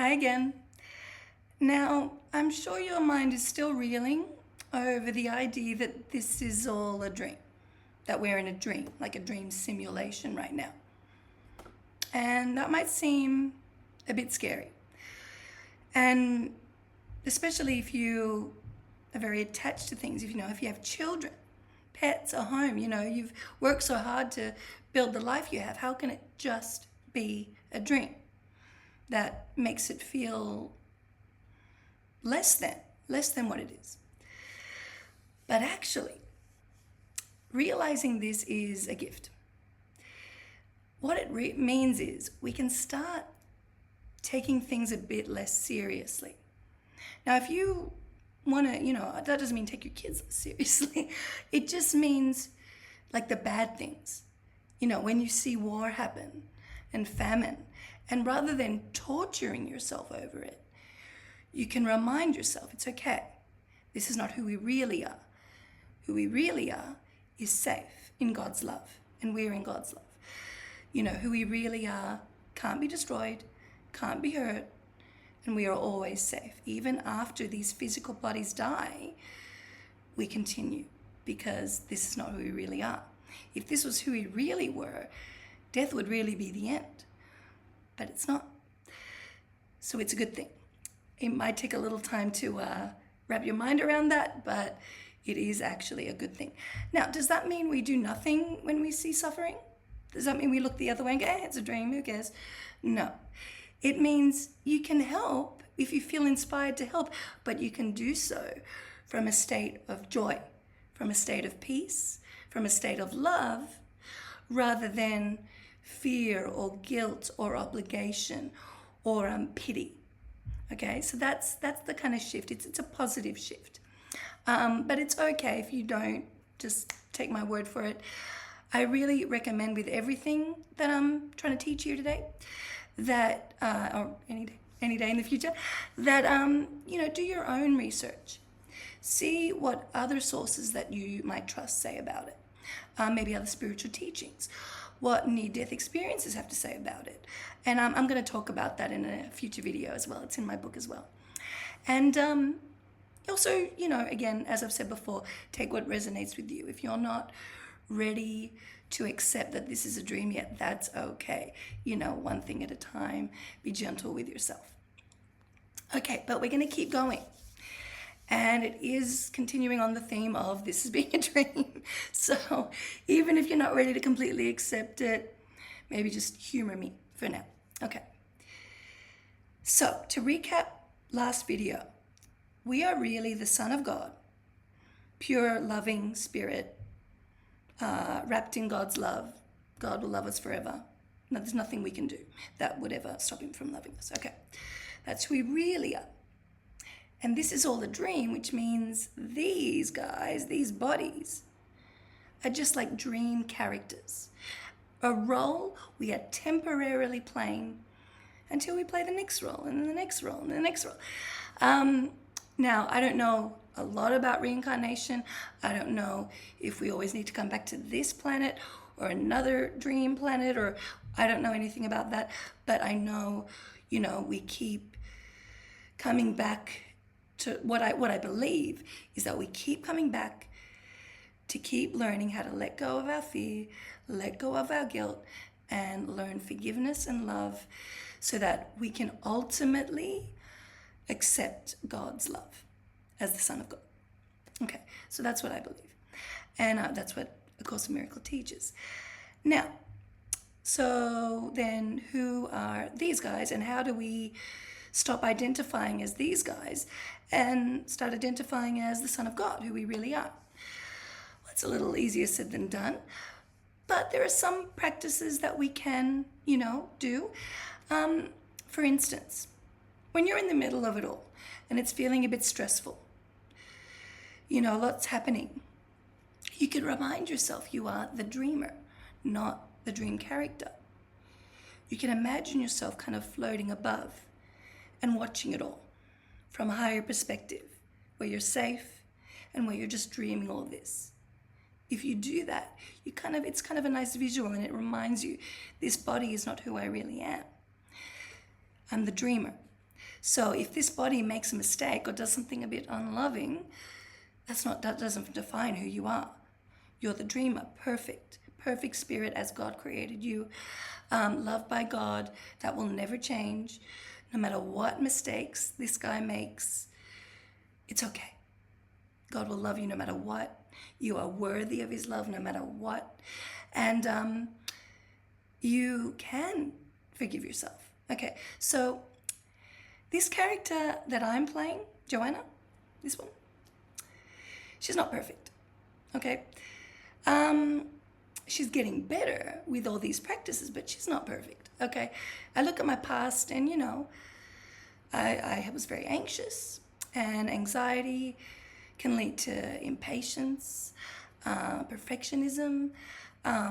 Hi again. Now, I'm sure your mind is still reeling over the idea that this is all a dream, that we're in a dream, like a dream simulation right now. And that might seem a bit scary. And especially if you are very attached to things, if you have children, pets, a home, you've worked so hard to build the life you have, how can it just be a dream? That makes it feel less than what it is. But actually, realizing this is a gift. What it means is we can start taking things a bit less seriously. Now, if you want to, that doesn't mean take your kids seriously. It just means like the bad things. When you see war happen and famine, and rather than torturing yourself over it, you can remind yourself it's okay. This is not who we really are. Who we really are is safe in God's love, and we're in God's love. Who we really are can't be destroyed, can't be hurt, and we are always safe. Even after these physical bodies die, we continue because this is not who we really are. If this was who we really were, death would really be the end. But it's not. So it's a good thing. It might take a little time to wrap your mind around that, but it is actually a good thing. Now, does that mean we do nothing when we see suffering? Does that mean we look the other way and go, it's a dream, who cares? No. It means you can help if you feel inspired to help, but you can do so from a state of joy, from a state of peace, from a state of love, rather than fear or guilt or obligation or pity. Okay, so that's the kind of shift. It's a positive shift. But it's okay if you don't just take my word for it. I really recommend with everything that I'm trying to teach you today, that or any day in the future, that do your own research. See what other sources that you might trust say about it. Maybe other spiritual teachings, what near-death experiences have to say about it. And I'm going to talk about that in a future video as well. It's in my book as well. And also, again, as I've said before, take what resonates with you. If you're not ready to accept that this is a dream yet, that's okay. One thing at a time. Be gentle with yourself. Okay, but we're going to keep going. And it is continuing on the theme of this is being a dream. So even if you're not ready to completely accept it, maybe just humor me for now. Okay. So to recap last video, we are really the Son of God, pure, loving spirit, wrapped in God's love. God will love us forever. No, there's nothing we can do that would ever stop him from loving us. Okay. That's who we really are. And this is all a dream, which means these guys, these bodies, are just like dream characters. A role we are temporarily playing until we play the next role, and the next role, and the next role. Now, I don't know a lot about reincarnation. I don't know if we always need to come back to this planet or another dream planet, or I don't know anything about that. But I know, we keep coming back to what I believe is that we keep coming back to keep learning how to let go of our fear, let go of our guilt, and learn forgiveness and love so that we can ultimately accept God's love as the Son of God. Okay, so that's what I believe. And that's what A Course in Miracles teaches. Now, so then who are these guys, and how do we stop identifying as these guys and start identifying as the Son of God, who we really are? Well, it's a little easier said than done, but there are some practices that we can, do. For instance, when you're in the middle of it all and it's feeling a bit stressful, lots happening, you can remind yourself you are the dreamer, not the dream character. You can imagine yourself kind of floating above and watching it all from a higher perspective, where you're safe and where you're just dreaming all this. If you do that, it's kind of a nice visual, and it reminds you, this body is not who I really am. I'm the dreamer. So if this body makes a mistake or does something a bit unloving, that doesn't define who you are. You're the dreamer, perfect spirit as God created you, loved by God, that will never change. No matter what mistakes this guy makes, it's okay. God will love you no matter what. You are worthy of his love no matter what. And you can forgive yourself. Okay, so this character that I'm playing, Joanna, this one, she's not perfect, okay? She's getting better with all these practices, but she's not perfect, okay? I look at my past and, I was very anxious, and anxiety can lead to impatience, perfectionism, a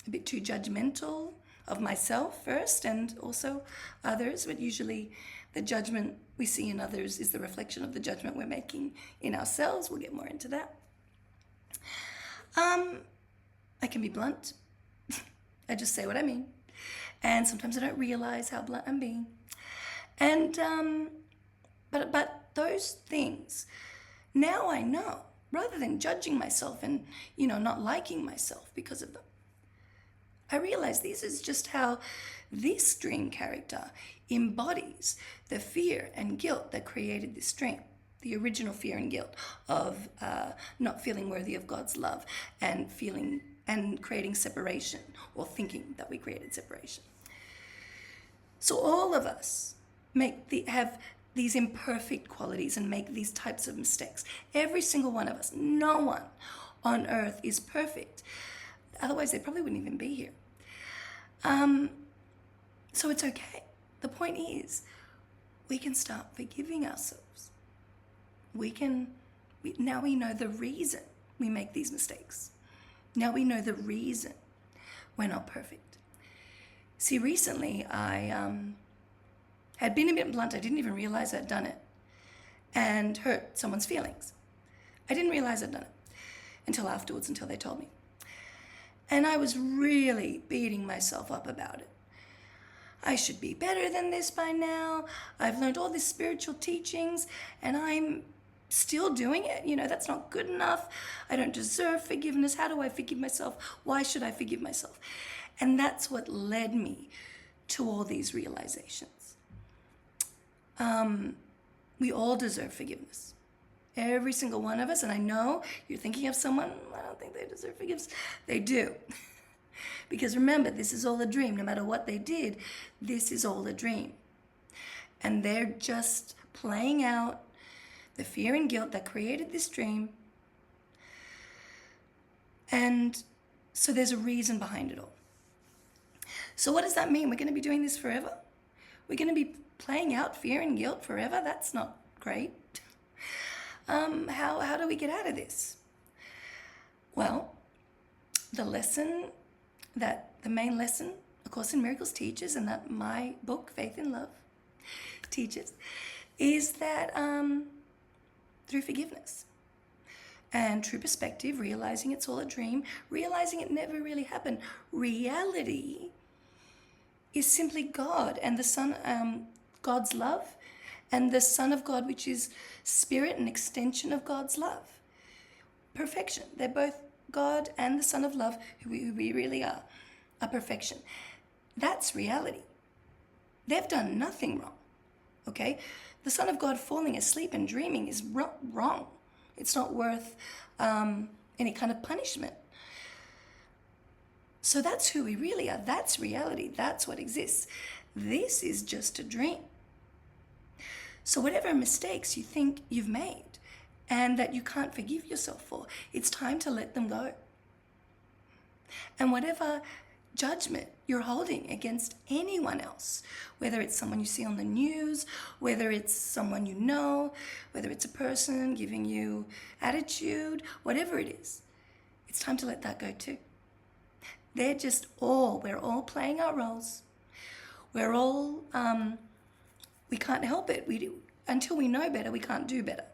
bit too judgmental of myself first and also others, but usually the judgment we see in others is the reflection of the judgment we're making in ourselves. We'll get more into that. I can be blunt. I just say what I mean. And sometimes I don't realize how blunt I'm being. And, but those things, now I know, rather than judging myself and, not liking myself because of them, I realize this is just how this dream character embodies the fear and guilt that created this dream. The original fear and guilt of not feeling worthy of God's love and creating separation, or thinking that we created separation. So all of us have these imperfect qualities and make these types of mistakes. Every single one of us. No one on earth is perfect. Otherwise, they probably wouldn't even be here. So it's okay. The point is, we can start forgiving ourselves. Now we know the reason we make these mistakes. Now we know the reason we're not perfect. See, recently I had been a bit blunt. I didn't even realize I'd done it and hurt someone's feelings. I didn't realize I'd done it until afterwards, until they told me. And I was really beating myself up about it. I should be better than this by now. I've learned all these spiritual teachings and I'm still doing it. That's not good enough. I don't deserve forgiveness. How do I forgive myself? Why should I forgive myself? And that's what led me to all these realizations. We all deserve forgiveness. Every single one of us. And I know you're thinking of someone, I don't think they deserve forgiveness. They do. Because remember, this is all a dream. No matter what they did, this is all a dream. And they're just playing out the fear and guilt that created this dream. And so there's a reason behind it all. So what does that mean? We're going to be doing this forever? We're going to be playing out fear and guilt forever? That's not great. How do we get out of this? Well, the main lesson, A Course in Miracles teaches, and that my book, Faith in Love, teaches, is that through forgiveness and true perspective, realizing it's all a dream, realizing it never really happened. Reality is simply God and the Son, God's love, and the Son of God, which is spirit, an extension of God's love. Perfection. They're both God and the Son of love, who we really are perfection. That's reality. They've done nothing wrong, okay? The Son of God falling asleep and dreaming is wrong. It's not worth any kind of punishment. So that's who we really are. That's reality. That's what exists. This is just a dream. So whatever mistakes you think you've made and that you can't forgive yourself for, it's time to let them go. And whatever judgment you're holding against anyone else, whether it's someone you see on the news, whether it's someone you know, whether it's a person giving you attitude, whatever it is, it's time to let that go too. We're all playing our roles. We're all, we can't help it. Until we know better, we can't do better,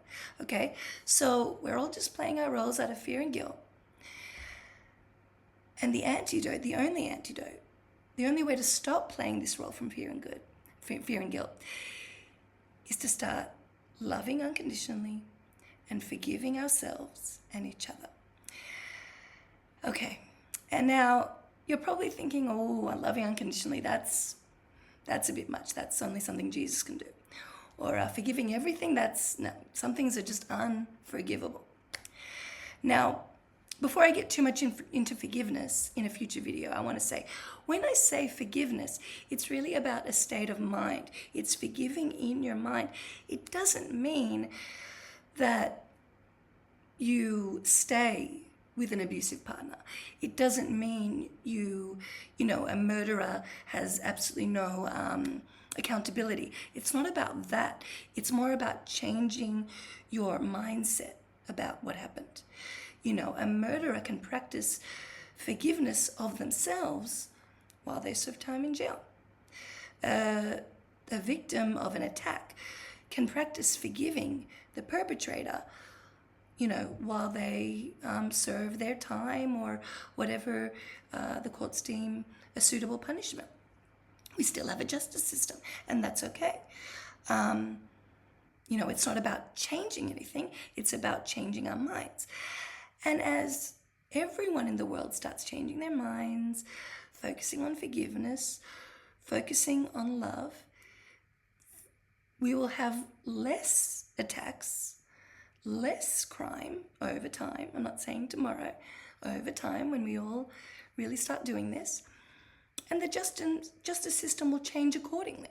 okay? So we're all just playing our roles out of fear and guilt. And the only way to stop playing this role from fear and guilt is to start loving unconditionally and forgiving ourselves and each other. Okay, and now you're probably thinking, oh, loving unconditionally, that's a bit much. That's only something Jesus can do. Or forgiving everything, no, some things are just unforgivable. Now, before I get too much into forgiveness in a future video, I want to say, when I say forgiveness, it's really about a state of mind. It's forgiving in your mind. It doesn't mean that you stay with an abusive partner. It doesn't mean a murderer has absolutely no accountability. It's not about that. It's more about changing your mindset about what happened. A murderer can practice forgiveness of themselves while they serve time in jail. A victim of an attack can practice forgiving the perpetrator, while they serve their time or whatever the courts deem a suitable punishment. We still have a justice system, and that's okay. It's not about changing anything. It's about changing our minds. And as everyone in the world starts changing their minds, focusing on forgiveness, focusing on love, we will have less attacks, less crime over time. I'm not saying tomorrow, over time when we all really start doing this. And the justice system will change accordingly.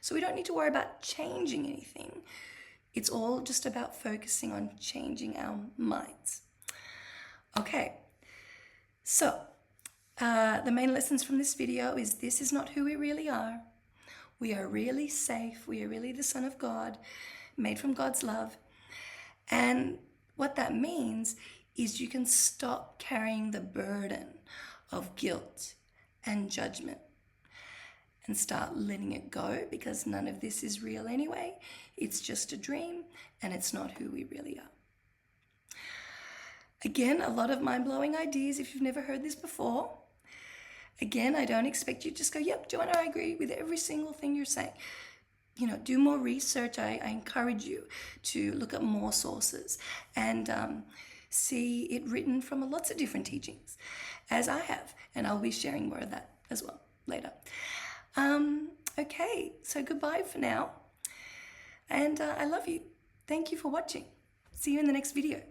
So we don't need to worry about changing anything. It's all just about focusing on changing our minds. Okay, so the main lessons from this video is this is not who we really are. We are really safe. We are really the Son of God, made from God's love. And what that means is you can stop carrying the burden of guilt and judgment and start letting it go, because none of this is real anyway. It's just a dream, and it's not who we really are. Again, a lot of mind-blowing ideas if you've never heard this before. Again, I don't expect you to just go, yep, Joanna, I agree with every single thing you're saying. Do more research. I encourage you to look at more sources and see it written from lots of different teachings, as I have. And I'll be sharing more of that as well later. Okay, so goodbye for now. And I love you. Thank you for watching. See you in the next video.